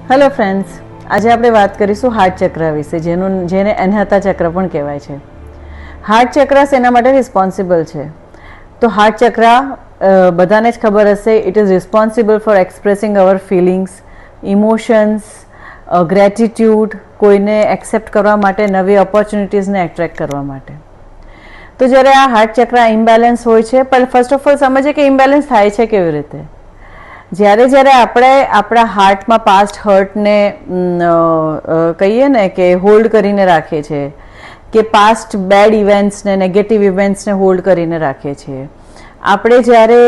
Hello friends, આજે આપણે વાત કરીશું હાર્ટ ચક્ર વિશે, જેને અનહતા ચક્ર પણ કહેવાય છે. હાર્ટ ચક્ર શેના માટે રિસ્પોન્સિબલ છે? તો હાર્ટ ચક્ર બધાને જ ખબર હશે, it is responsible for expressing our feelings, emotions, gratitude, કોઈને એક્સેપ્ટ કરવા માટે, નવી ઓપોર્ચ્યુનિટીઝને એટ્રેક્ટ કરવા માટે. તો જ્યારે આ હાર્ટ ચક્ર ઇમ્બેલેન્સ હોય છે, પણ ફર્સ્ટ ઓફ ઓલ સમજીએ કે ઇમ્બેલેન્સ થાય છે કેવી રીતે. જ્યારે આપણે આપણા હાર્ટમાં પાસ્ટ હર્ટને કહીએ ને કે હોલ્ડ કરીને રાખીએ છીએ, કે પાસ્ટ બેડ ઇવેન્ટ્સને, નેગેટિવ ઇવેન્ટ્સને હોલ્ડ કરીને રાખીએ છીએ. આપણે જ્યારે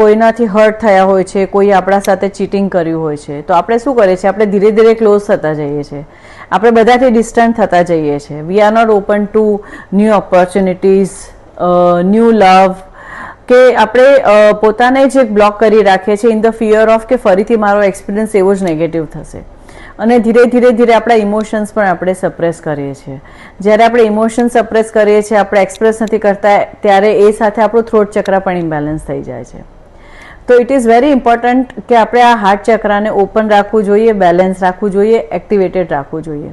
કોઈનાથી હર્ટ થયા હોય છે, કોઈ આપણા સાથે ચીટિંગ કર્યું હોય છે, તો આપણે શું કરીએ છીએ? આપણે ધીરે ધીરે ક્લોઝ થતા જઈએ છીએ, આપણે બધાથી ડિસ્ટન્ટ થતા જઈએ છીએ. We are not open to new opportunities, new love, કે આપણે પોતાને જ એક બ્લોક કરી રાખીએ છીએ ઇન ધ ફિયર ઓફ કે ફરીથી મારો એક્સપિરિયન્સ એવો જ નેગેટિવ થશે. અને ધીરે આપણા ઇમોશન્સ પણ આપણે સપ્રેસ કરીએ છીએ. જ્યારે આપણે ઇમોશન્સ સપ્રેસ કરીએ છીએ, આપણે એક્સપ્રેસ નથી કરતા, ત્યારે એ સાથે આપણું થ્રોટ ચક્ર પણ ઇમ્બેલેન્સ થઈ જાય છે. તો ઇટ ઇઝ વેરી ઇમ્પોર્ટન્ટ કે આપણે આ હાર્ટ ચક્રને ઓપન રાખવું જોઈએ, બેલેન્સ રાખવું જોઈએ, એક્ટિવેટેડ રાખવું જોઈએ.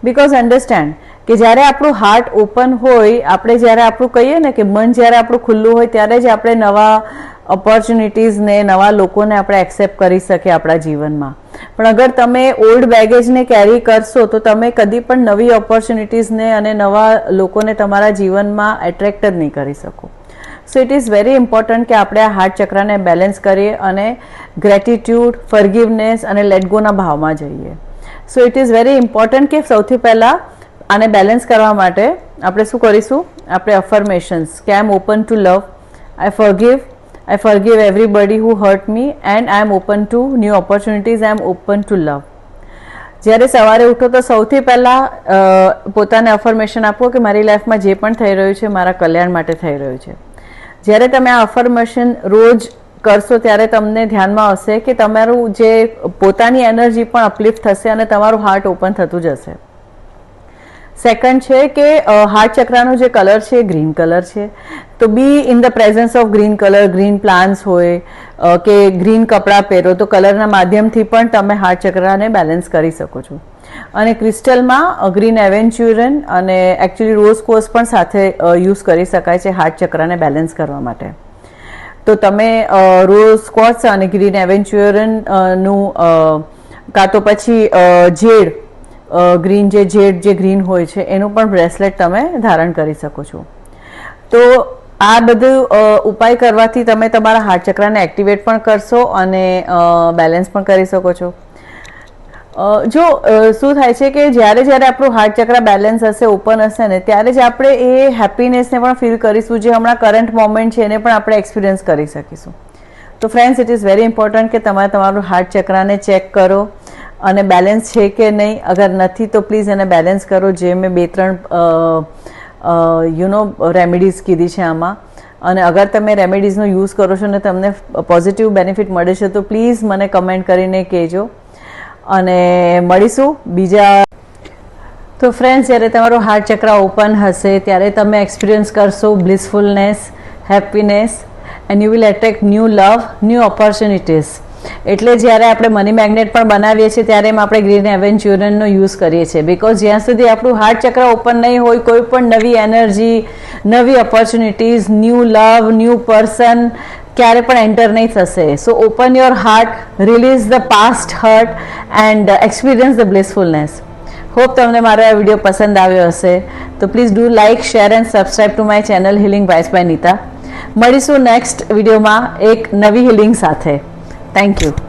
બિકોઝ અન્ડરસ્ટેન્ડ કે જ્યારે આપણું હાર્ટ ઓપન હોય, આપણે જ્યારે આપણું કહીએ ને કે મન જ્યારે આપણું ખુલ્લું હોય, ત્યારે જ આપણે નવા ઓપોર્ચ્યુનિટીઝને, નવા લોકોને આપણે એક્સેપ્ટ કરી શકીએ આપણા જીવનમાં. પણ અગર તમે ઓલ્ડ બેગેજને કેરી કરશો, તો તમે કદી પણ નવી ઓપોર્ચ્યુનિટીઝને અને નવા લોકોને તમારા જીવનમાં એટ્રેક્ટ જ નહીં કરી શકો. So it is very important કે આપણે આ હાર્ટ ચક્રને બેલેન્સ કરીએ અને ગ્રેટિટ્યૂડ, ફોરગિવનેસ અને લેટ ગોના ભાવમાં જઈએ. So it is very important કે સૌથી પહેલાં આને બેલેન્સ કરવા માટે આપણે શું કરીશું? આપણે અફર્મેશન્સ કે I am open to love, I forgive everybody who hurt me, and I am open to new opportunities, I am open to love. જ્યારે સવારે ઉઠો તો સૌથી પહેલાં પોતાને અફર્મેશન આપો કે મારી લાઈફમાં જે પણ થઈ રહ્યું છે મારા કલ્યાણ માટે થઈ રહ્યું છે. જ્યારે તમે આ અફર્મેશન રોજ કરશો, ત્યારે તમને ધ્યાનમાં આવશે કે તમારું જે પોતાની એનર્જી પણ અપલિફ્ટ થશે અને તમારું હાર્ટ ઓપન થતું જશે. સેકન્ડ છે કે હાર્ટ ચક્રનો જે કલર છે એ ગ્રીન કલર છે. તો બી in the presence of green colour, green plants હોય કે ગ્રીન કપડાં પહેરો, તો કલરના માધ્યમથી પણ તમે હાર્ટ ચક્રને બેલેન્સ કરી શકો છો. અને ક્રિસ્ટલમાં ગ્રીન એવેન્ચ્યુરન અને એકચ્યુઅલી રોઝ કોર્સ પણ સાથે યુઝ કરી શકાય છે હાર્ટ ચક્રને બેલેન્સ કરવા માટે. તો તમે રોઝ કોર્સ અને ગ્રીન એવેન્ચ્યુરનનું કાં તો પછી જેડ, ગ્રીન જેડ જે ગ્રીન હોય છે એનું પણ બ્રેસલેટ તમે ધારણ કરી શકો છો. તો આ બધું ઉપાય કરવાથી તમે તમારા હાર્ટ ચક્રને એક્ટિવેટ પણ કરશો અને બેલેન્સ પણ કરી શકો છો. જો શું થાય છે કે જ્યારે આપણું હાર્ટ ચક્ર બેલેન્સ હશે, ઓપન હશે ને, ત્યારે જ આપણે એ હેપીનેસને પણ ફીલ કરીશું, જે હમણાં કરંટ મોમેન્ટ છે એને પણ આપણે એક્સપિરિયન્સ કરી શકીશું. તો friends, it is very important કે તમે તમારું હાર્ટ ચક્રને ચેક કરો અને બેલેન્સ છે કે નહીં. અગર નથી તો પ્લીઝ એને બેલેન્સ કરો, જે મેં 2-3 રેમેડીઝ કીધી છે આમાં. અને અગર તમે રેમેડીઝનો યુઝ કરો છો ને તમને પોઝિટિવ બેનિફિટ મળે છે, તો પ્લીઝ મને કમેન્ટ કરીને કહેજો. અને મળીશું બીજા. તો ફ્રેન્ડ્સ, જ્યારે તમારો હાર્ટ ચક્ર ઓપન હશે, ત્યારે તમે એક્સપિરિયન્સ કરશો blissfulness, happiness, and you will attract new love, new opportunities. એટલે જ્યારે આપણે મની મેગ્નેટ પણ બનાવીએ છીએ, ત્યારે એમાં આપણે ગ્રીન એવેન્ચ્યુરનનો યુઝ કરીએ છીએ. બિકોઝ જ્યાં સુધી આપણું હાર્ટ ચક્ર ઓપન નહીં હોય, કોઈ પણ નવી એનર્જી, નવી opportunities, new love, new person ક્યારે પણ એન્ટર નહીં થશે. So open your heart, release the past hurt and experience the blissfulness. Hope તમને મારો આ વિડીયો પસંદ આવ્યો હશે. તો please do like, share and subscribe to my channel healing vibes by Neeta. મળીશું નેક્સ્ટ વિડીયોમાં એક નવી હિલિંગ સાથે. Thank you.